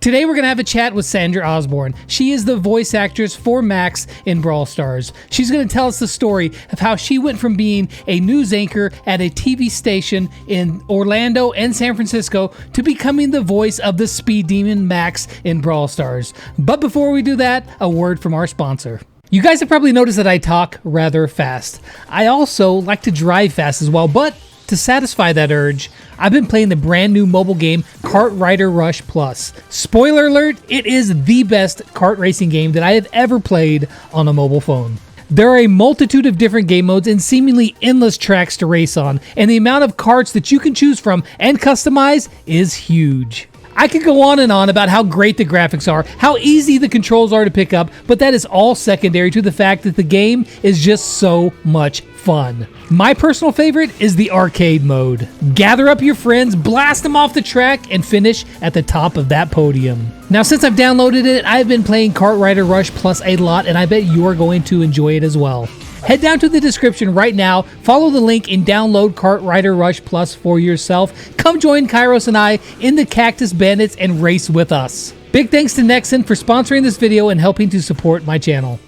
Today we're going to have a chat with Sandra Osborne. She is the voice actress for Max in Brawl Stars. She's going to tell us the story of how she went from being a news anchor at a TV station in Orlando and San Francisco to becoming the voice of the speed demon Max in Brawl Stars. But before we do that, a word from our sponsor. You guys have probably noticed that I talk rather fast. I also like to drive fast as well, but to satisfy that urge, I've been playing the brand new mobile game Kart Rider Rush Plus. Spoiler alert, it is the best kart racing game that I have ever played on a mobile phone. There are a multitude of different game modes and seemingly endless tracks to race on, and the amount of karts that you can choose from and customize is huge. I could go on and on about how great the graphics are, how easy the controls are to pick up, but that is all secondary to the fact that the game is just so much fun. My personal favorite is the arcade mode. Gather up your friends, blast them off the track, and finish at the top of that podium. Now, since I've downloaded it, I've been playing Kart Rider Rush Plus a lot, and I bet you're going to enjoy it as well. Head down to the description right now, follow the link, and download Kart Rider Rush Plus for yourself. Come join Kairos and I in the Cactus Bandits and race with us. Big thanks to Nexon for sponsoring this video and helping to support my channel.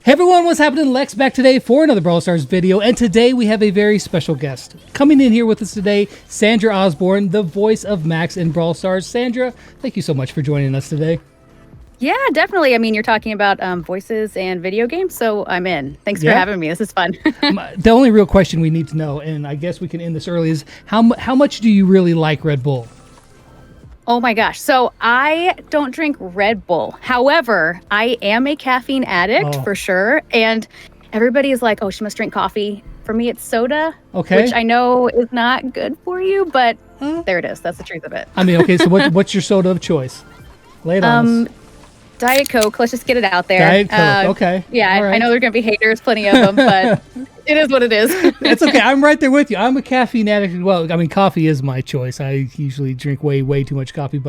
Hey everyone, what's happening? Lex back today for another Brawl Stars video, and today we have a very special guest. Coming in here with us today, Sandra Osborne, the voice of Max in Brawl Stars. Sandra, thank you so much for joining us today. Yeah, definitely. I mean, you're talking about voices and video games, so I'm in. Thanks for having me. This is fun. The only real question we need to know, and I guess we can end this early, is how much do you really like Red Bull? Oh my gosh. So I don't drink Red Bull. However, I am a caffeine addict for sure. And everybody is like, oh, she must drink coffee. For me, it's soda, which I know is not good for you, but there it is. That's the truth of it. I mean, okay, so what's your soda of choice? Lay it on us. Diet Coke. Let's just get it out there. Diet Coke. Okay. Yeah, right. I know there are going to be haters, plenty of them, but it is what it is. It's okay. I'm right there with you. I'm a caffeine addict as well. I mean, coffee is my choice. I usually drink way too much coffee,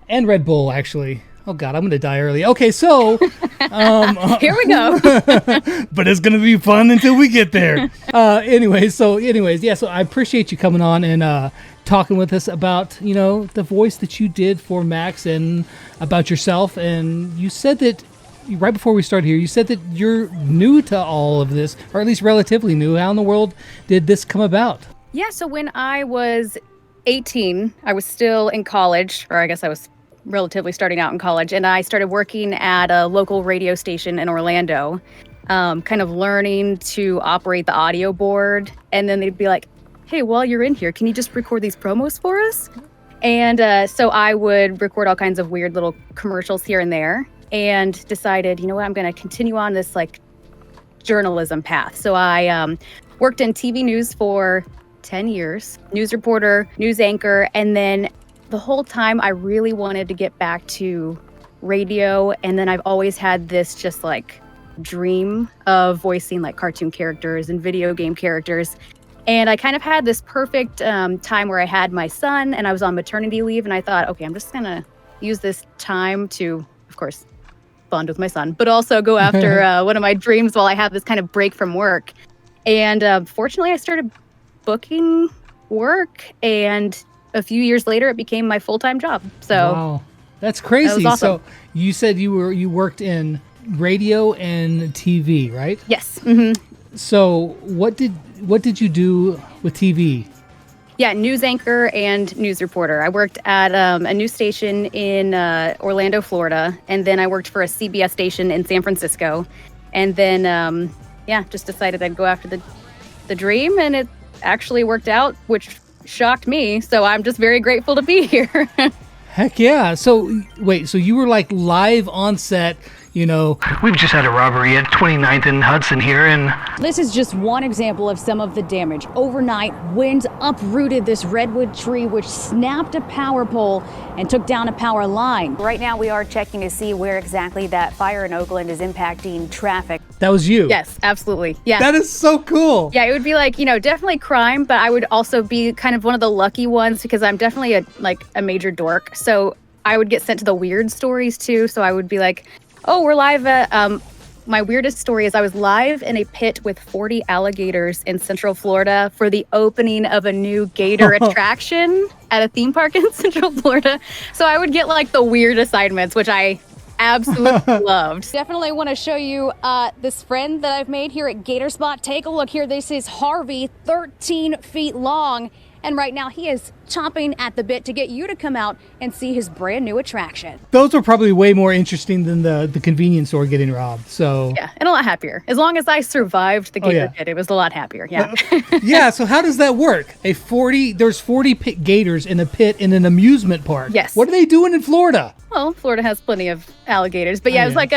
and Red Bull, actually. Oh, God, I'm going to die early. Okay, so... Here we go. But it's going to be fun until we get there. Anyways, so I appreciate you coming on and talking with us about, the voice that you did for Max and about yourself. And you said that, right before we started here, you said that you're new to all of this, or at least relatively new. How in the world did this come about? Yeah, so when I was 18, I was still in college, or I guess I was relatively starting out in college, and I started working at a local radio station in Orlando, kind of learning to operate the audio board. And then they'd be like, hey, while you're in here, can you just record these promos for us? And so I would record all kinds of weird little commercials here and there, and decided, you know what, I'm going to continue on this journalism path. So I worked in TV news for 10 years, news reporter, news anchor, and then the whole time I really wanted to get back to radio. And then I've always had this just dream of voicing cartoon characters and video game characters. And I kind of had this perfect time where I had my son and I was on maternity leave. And I thought, okay, I'm just going to use this time to, of course, bond with my son, but also go after one of my dreams while I have this kind of break from work. And fortunately, I started booking work, and a few years later, it became my full-time job. So wow, that's crazy. That was awesome. So you said you worked in radio and TV, right? Yes. Mm-hmm. So what did you do with TV? Yeah, news anchor and news reporter. I worked at a news station in Orlando, Florida, and then I worked for a CBS station in San Francisco. And then, just decided I'd go after the dream, and it actually worked out, which shocked me. So I'm just very grateful to be here. Heck yeah. So wait, so you were live on set, We've just had a robbery at 29th and Hudson here, and this is just one example of some of the damage. Overnight, winds uprooted this redwood tree, which snapped a power pole and took down a power line. Right now, we are checking to see where exactly that fire in Oakland is impacting traffic. That was you? Yes, absolutely. Yeah. That is so cool. Yeah, it would be definitely crime, but I would also be kind of one of the lucky ones because I'm definitely a major dork. So I would get sent to the weird stories too. So I would be like, oh, we're live at my weirdest story is I was live in a pit with 40 alligators in Central Florida for the opening of a new gator attraction at a theme park in Central Florida. So I would get like the weird assignments, which I absolutely loved. Definitely want to show you this friend that I've made here at Gator Spot. Take a look here. This is Harvey, 13 feet long. And right now he is chomping at the bit to get you to come out and see his brand new attraction. Those are probably way more interesting than the convenience store getting robbed. So yeah, and a lot happier. As long as I survived the gator pit, it was a lot happier. Yeah. Yeah. So how does that work? There's 40 gators in a pit in an amusement park. Yes. What are they doing in Florida? Well, Florida has plenty of alligators, but yeah, it was like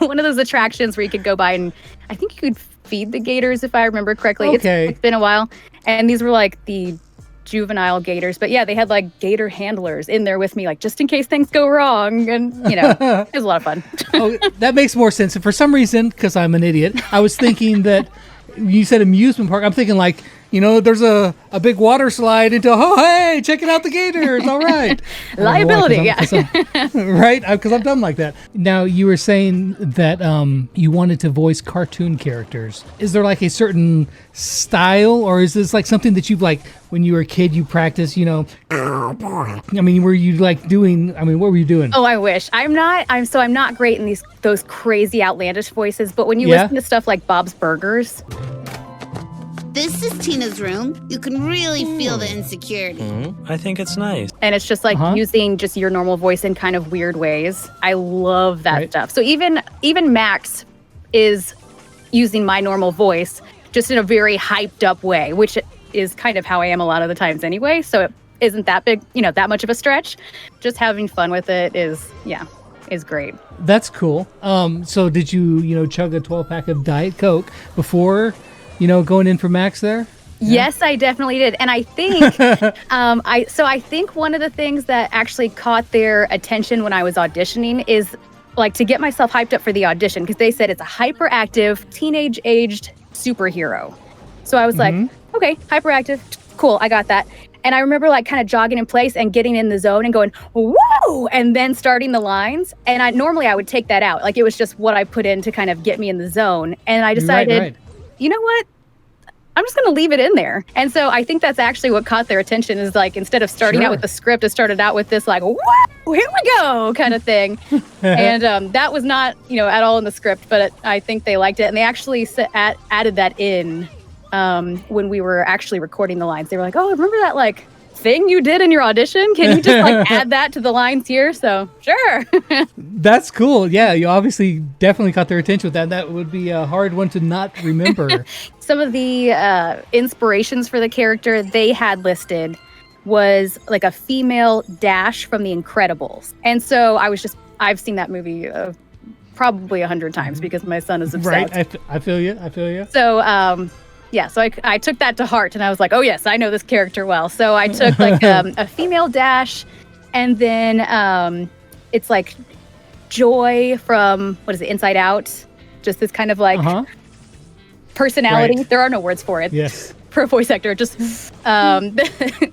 one of those attractions where you could go by and I think you could feed the gators if I remember correctly. Okay. It's been a while. And these were like the juvenile gators, but yeah, they had like gator handlers in there with me, like just in case things go wrong. And it was a lot of fun. Oh, that makes more sense. And for some reason, because I'm an idiot, I was thinking that you said amusement park. I'm thinking like, there's a big water slide into, hey, checking out the gators. All right. Liability, yeah. Right? Because I'm dumb like that. Now, you were saying that you wanted to voice cartoon characters. Is there like a certain style, or is this like something that you've like, when you were a kid, you practiced, were you like doing, what were you doing? Oh, I wish. I'm not great in those crazy outlandish voices, but when you listen to stuff like Bob's Burgers. This is Tina's room. You can really feel the insecurity. I think it's nice. And it's just like using just your normal voice in kind of weird ways. I love that stuff. So even Max is using my normal voice just in a very hyped up way, which is kind of how I am a lot of the times anyway. So it isn't that big, that much of a stretch. Just having fun with it is great. That's cool. So did you, chug a 12-pack of Diet Coke before going in for Max there? Yeah. Yes, I definitely did. And I think, I think one of the things that actually caught their attention when I was auditioning is like to get myself hyped up for the audition, because they said it's a hyperactive, teenage-aged superhero. So I was like, okay, hyperactive, cool, I got that. And I remember like kind of jogging in place and getting in the zone and going, whoa, and then starting the lines. And normally I would take that out. Like it was just what I put in to kind of get me in the zone. And I decided, you know what? I'm just going to leave it in there. And so I think that's actually what caught their attention is like, instead of starting out with the script, it started out with this like, whoa, here we go kind of thing. And that was not, at all in the script, but I think they liked it. And they actually added that in when we were actually recording the lines. They were like, oh, remember that like thing you did in your audition? Can you just like add that to the lines here? So sure. That's cool. Yeah, you obviously definitely caught their attention with that. That would be a hard one to not remember. Some of the inspirations for the character they had listed was like a female Dash from The Incredibles. And so I've seen that movie probably 100 times because my son is obsessed. Right, I feel you. So, so I took that to heart and I was like, oh yes, I know this character well. So I took like a female Dash, and then it's like Joy from, Inside Out? Just this kind of like personality. There are no words for it. Yes. For a voice actor, just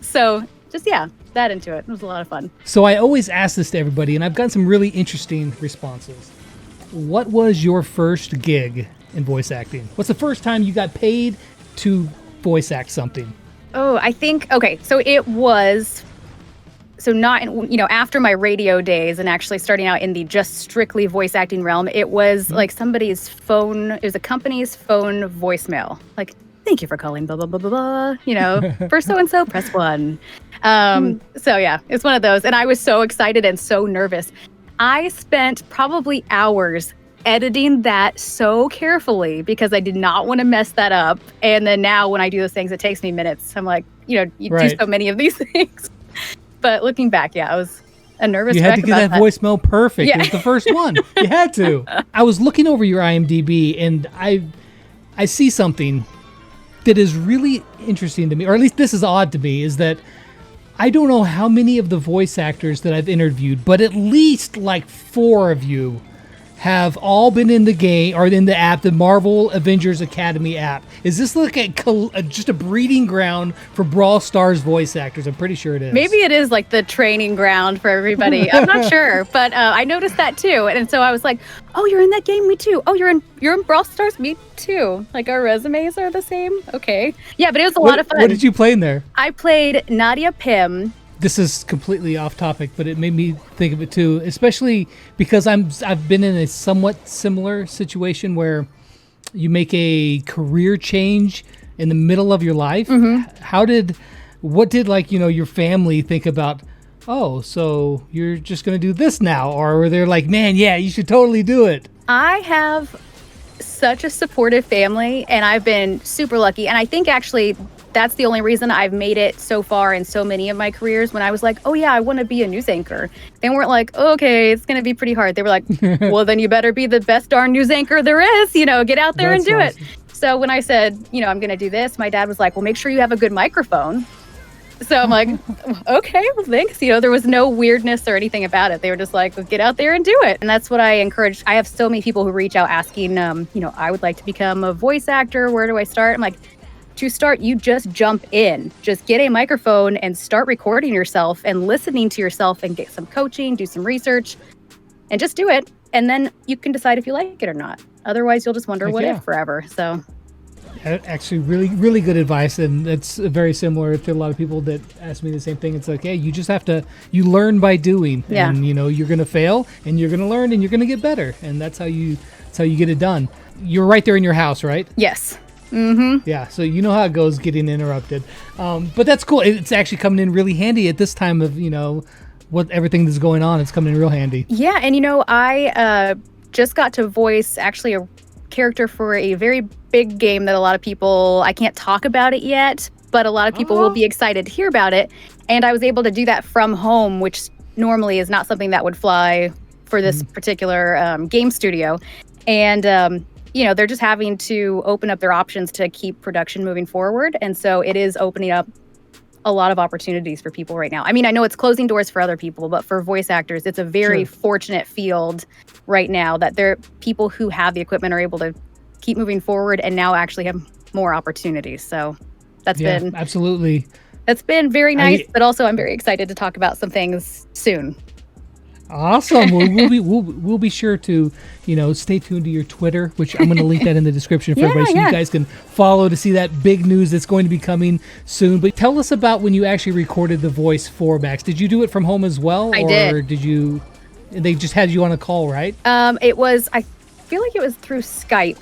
so just that into it. It was a lot of fun. So I always ask this to everybody, and I've gotten some really interesting responses. What was your first gig in voice acting? What's the first time you got paid to voice act something? Oh, I think, okay, so it was, not, after my radio days and actually starting out in the just strictly voice acting realm, it was like somebody's phone, it was a company's phone voicemail. Like, thank you for calling, blah, blah, blah, blah, blah, for so-and-so, press 1. So yeah, it's one of those. And I was so excited and so nervous. I spent probably hours editing that so carefully because I did not want to mess that up. And then now when I do those things, it takes me minutes. I'm like, you do so many of these things. But looking back, I was a nervous wreck. You had to get that voicemail perfect. It was the first one. You had to. I was looking over your IMDb and I see something that is really interesting to me, or at least this is odd to me, is that I don't know how many of the voice actors that I've interviewed, but at least like 4 of you have all been in the game or in the app, the Marvel Avengers Academy app. Is this like just a breeding ground for Brawl Stars voice actors? I'm pretty sure it is. Maybe it is like the training ground for everybody. I'm not sure, but I noticed that too. And so I was like, oh, you're in that game? Me too. Oh, you're in Brawl Stars? Me too. Like our resumes are the same? Okay. Yeah, but it was a lot of fun. What did you play in there? I played Nadia Pym. This is completely off topic, but it made me think of it too, especially because I've been in a somewhat similar situation where you make a career change in the middle of your life. What did like, your family think about, oh, so you're just going to do this now? Or were they like, man, yeah, you should totally do it? I have such a supportive family and I've been super lucky. And I think actually that's the only reason I've made it so far in so many of my careers. When I was like, oh yeah, I want to be a news anchor. They weren't like, oh, okay, it's going to be pretty hard. They were like, well, then you better be the best darn news anchor there is, get out there and do it. So when I said, I'm going to do this, my dad was like, well, make sure you have a good microphone. So I'm like, okay, well, thanks. There was no weirdness or anything about it. They were just like, well, get out there and do it. And that's what I encourage. I have so many people who reach out asking, I would like to become a voice actor. Where do I start? I'm like, to start, you just jump in. Just get a microphone and start recording yourself and listening to yourself and get some coaching, do some research, and just do it. And then you can decide if you like it or not. Otherwise, you'll just wonder what if forever. So, actually, really, really good advice. And it's very similar to a lot of people that ask me the same thing. It's like, hey, you just have to, you learn by doing. Yeah. And, you're going to fail and you're going to learn and you're going to get better. And that's how you get it done. You're right there in your house, right? Yes. Mm-hmm. Yeah, so you know how it goes getting interrupted. But that's cool. It's actually coming in really handy at this time of, what everything that's going on. It's coming in real handy. Yeah, and I just got to voice actually a character for a very big game that a lot of people, I can't talk about it yet, but a lot of people will be excited to hear about it. And I was able to do that from home, which normally is not something that would fly for this particular game studio. And they're just having to open up their options to keep production moving forward. And so it is opening up a lot of opportunities for people right now. I mean, I know it's closing doors for other people, but for voice actors, it's a very fortunate field right now that there people who have the equipment are able to keep moving forward and now actually have more opportunities. So that's been absolutely. That's been very nice, but also I'm very excited to talk about some things soon. Awesome. We'll be sure to stay tuned to your Twitter, which I'm going to link that in the description for everybody, so you guys can follow to see that big news that's going to be coming soon. But tell us about when you actually recorded the voice for Max. Did you do it from home as well, I did. Did you? They just had you on a call, right? It was. I feel like it was through Skype,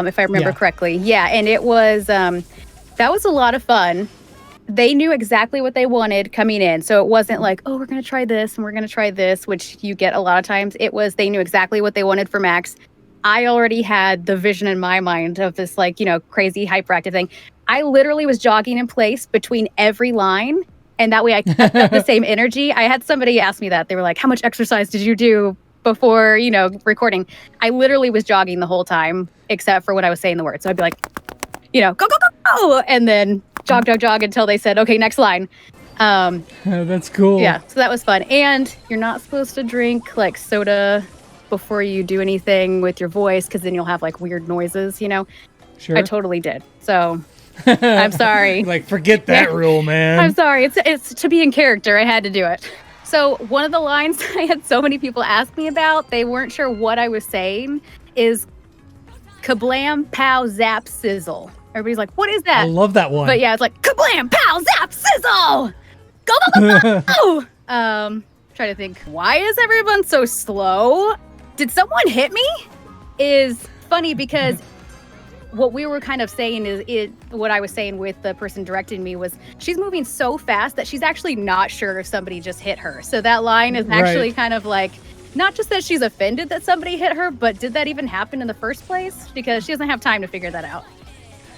if I remember correctly. Yeah, and it was. That was a lot of fun. They knew exactly what they wanted coming in. So it wasn't like, oh, we're going to try this and we're going to try this, which you get a lot of times. It was, they knew exactly what they wanted for Max. I already had the vision in my mind of this crazy hyperactive thing. I literally was jogging in place between every line. And that way I kept up the same energy. I had somebody ask me that. They were like, how much exercise did you do before, recording? I literally was jogging the whole time, except for when I was saying the word. So I'd be like, go, go, go, go. And then jog until they said, okay, next line. That's cool. Yeah, so that was fun. And you're not supposed to drink like soda before you do anything with your voice, because then you'll have like weird noises, Sure. I totally did. So I'm sorry. Forget that rule, man. I'm sorry. It's to be in character. I had to do it. So one of the lines I had so many people ask me about, they weren't sure what I was saying, is Kablam, pow, zap, sizzle. Everybody's like, what is that? I love that one. But yeah, it's like, kablam, pow, zap, sizzle! Go, go, go, go! Trying to think, why is everyone so slow? Did someone hit me? Is funny because what we were kind of saying what I was saying with the person directing me was, she's moving so fast that she's actually not sure if somebody just hit her. So that line is actually kind of like, not just that she's offended that somebody hit her, but did that even happen in the first place? Because she doesn't have time to figure that out.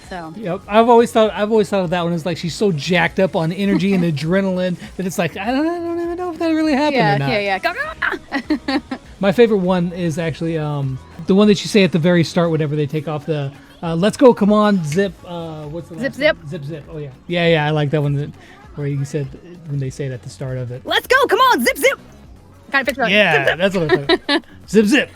So. Yep, I've always thought of that one as like she's so jacked up on energy and adrenaline that it's like I don't even know if that really happened or not. Yeah. My favorite one is actually the one that you say at the very start whenever they take off the "Let's go, come on, zip." What's the last zip one? Zip zip. Oh yeah, yeah. I like that one where you said when they say it at the start of it. Let's go, come on, zip zip. kind of picture like, Yeah, zip, zip. that's what I'm talking. Zip zip.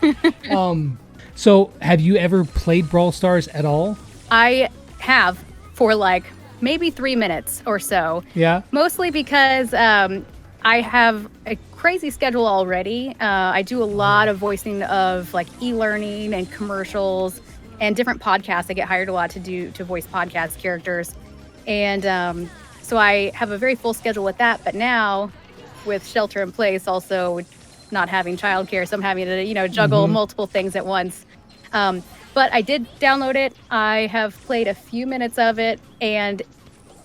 So have you ever played Brawl Stars at all? I have for like maybe 3 minutes or so. Yeah. Mostly because I have a crazy schedule already. I do a lot of voicing of like e-learning and commercials and different podcasts. I get hired a lot to voice podcast characters. And so I have a very full schedule with that. But now with shelter in place, also not having childcare, so I'm having to, juggle multiple things at once. But I did download it. I have played a few minutes of it, and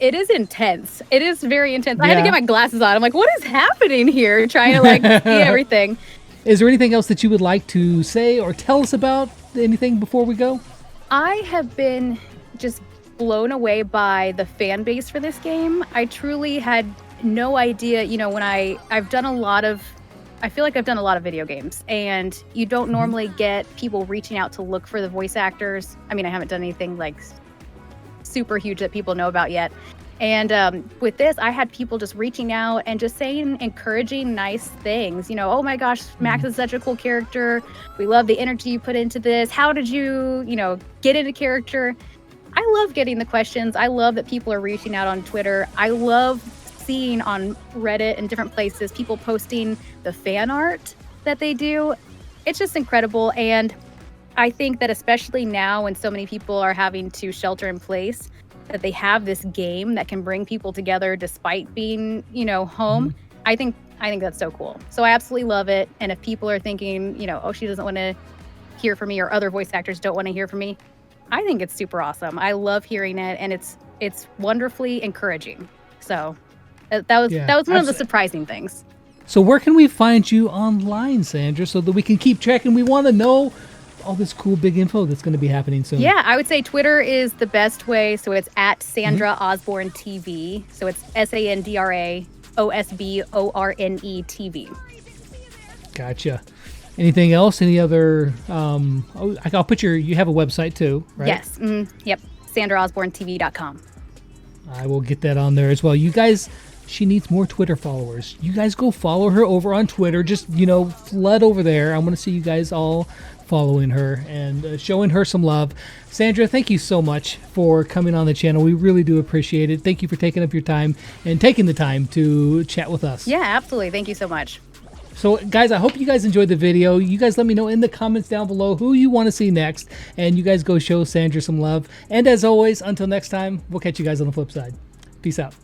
it is intense. It is very intense. I had to get my glasses on. I'm like, what is happening here? Trying to like see everything. Is there anything else that you would like to say or tell us about anything before we go? I have been just blown away by the fan base for this game. I truly had no idea, when I've done a lot of video games, and you don't normally get people reaching out to look for the voice actors. I mean, I haven't done anything like super huge that people know about yet. And with this, I had people just reaching out and just saying encouraging, nice things. Oh my gosh, Max is such a cool character. We love the energy you put into this. How did you, get into character? I love getting the questions. I love that people are reaching out on Twitter. I love seeing on Reddit and different places people posting the fan art that they do. It's just incredible. And I think that especially now when so many people are having to shelter in place, that they have this game that can bring people together despite being, home. I think that's so cool. So I absolutely love it. And if people are thinking, oh, she doesn't want to hear from me, or other voice actors don't want to hear from me, I think it's super awesome. I love hearing it, and it's wonderfully encouraging. So that was one of the surprising things. So where can we find you online, Sandra, so that we can keep tracking? We want to know all this cool big info that's going to be happening soon. Yeah, I would say Twitter is the best way. So it's at Sandra Osborne TV. So it's SandraOsborne TV. Gotcha. Anything else? Any other? I'll put you have a website too, right? Yes. Yep. SandraOsborneTV.com. I will get that on there as well. You guys, she needs more Twitter followers. You guys go follow her over on Twitter. Just, flood over there. I want to see you guys all following her and showing her some love. Sandra, thank you so much for coming on the channel. We really do appreciate it. Thank you for taking up your time and taking the time to chat with us. Yeah, absolutely. Thank you so much. So, guys, I hope you guys enjoyed the video. You guys let me know in the comments down below who you want to see next. And you guys go show Sandra some love. And as always, until next time, we'll catch you guys on the flip side. Peace out.